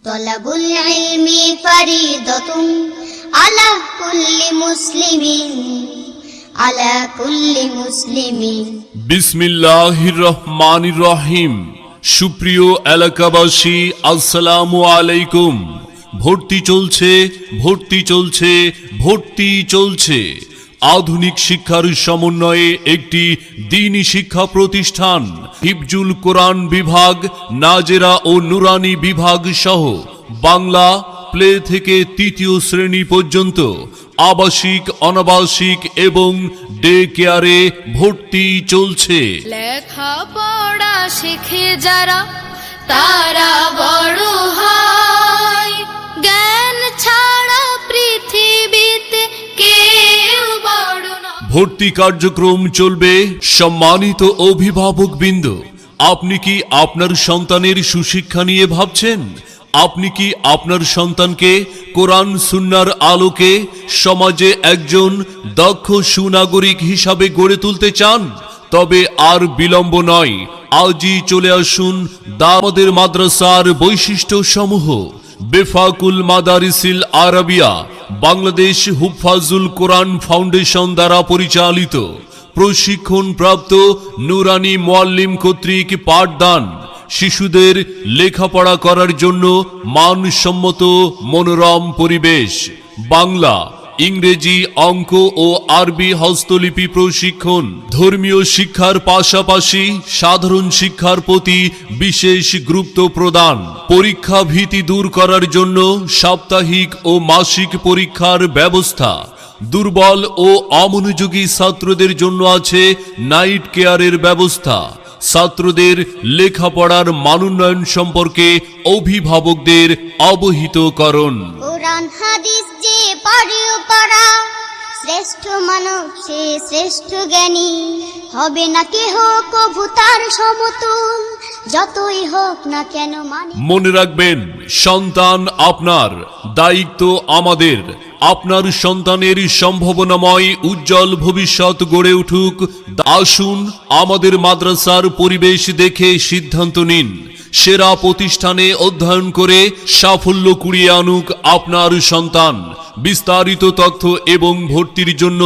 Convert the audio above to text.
তলাবুল ইলমি ফরিদাতুন আলা কুল্লি মুসলিমিন। বিসমিল্লাহির রহমানির রহিম। সুপ্রিয় এলাকাবাসী, আসসালামু আলাইকুম। ভর্তি চলছে, ভর্তি চলছে, ভর্তি চলছে। আধুনিক শিক্ষার সমন্বয়ে একটি দ্বীনি শিক্ষা প্রতিষ্ঠান হিফজুল কোরআন বিভাগ, নাজেরা ও নুরানি বিভাগ সহ বাংলা প্লে থেকে তৃতীয় শ্রেণী পর্যন্ত আবাসিক, অনাবাসিক এবং ডে কেয়ারে ভর্তি চলছে। লেখাপড়া শিখে যারা তারা বড় হয়, জ্ঞান ছাড়া পৃথিবীতে কেউ বড় নয়। ভর্তি কার্যক্রম চলবে। সম্মানিত অভিভাবকবৃন্দ, আপনি কি আপনার সন্তানের সুশিক্ষা নিয়ে ভাবছেন? আপনি কি আপনার সন্তানকে কোরআন সুন্নাহর আলোকে সমাজে একজন দক্ষ সুনাগরিক হিসাবে গড়ে তুলতে চান? তবে আর বিলম্ব নয়, আজই চলে আসুন আমাদের মাদ্রাসার বৈশিষ্ট্য সমূহ। বেফাকুল মাদারিসিল আরাবিয়া বাংলাদেশ হুফাজুল কোরআন ফাউন্ডেশন দ্বারা পরিচালিত, প্রশিক্ষণপ্রাপ্ত নুরানি মুআল্লিম কর্তৃক পাঠদান, শিশুদের লেখাপড়া করার জন্য মানসম্মত মনোরম পরিবেশ, বাংলা, ইংরেজি, অঙ্ক ও আরবি হস্তলিপি প্রশিক্ষণ, ধর্মীয় শিক্ষার পাশাপাশি সাধারণ শিক্ষার প্রতি বিশেষ গুরুত্ব প্রদান, পরীক্ষা ভীতি দূর করার জন্য সাপ্তাহিক ও মাসিক পরীক্ষার ব্যবস্থা, দুর্বল ও অমনোযোগী ছাত্রদের জন্য আছে নাইট কেয়ারের ব্যবস্থা। ছাত্রদের লেখাপড়ার মানোন্নয়ন সম্পর্কে অভিভাবকদের অবহিত করুন। কোরআন হাদিস যে পড়া শ্রেষ্ঠ মানব সে শ্রেষ্ঠ জ্ঞানী, হবে না কেহ কভু তার সমতুল, যতই হোক না কেন মানে। মনে রাখবেন, সন্তান আপনার, দায়িত্ব আমাদের। আপনার সন্তানের সম্ভাবনাময় উজ্জ্বল ভবিষ্যৎ গড়ে উঠুক। আসুন আমাদের মাদ্রাসার পরিবেশ দেখে সিদ্ধান্ত নিন। সেরা প্রতিষ্ঠানে অধ্যয়ন করে সাফল্য কুড়িয়ে আনুক আপনার সন্তান। বিস্তারিত তথ্য এবং ভর্তির জন্য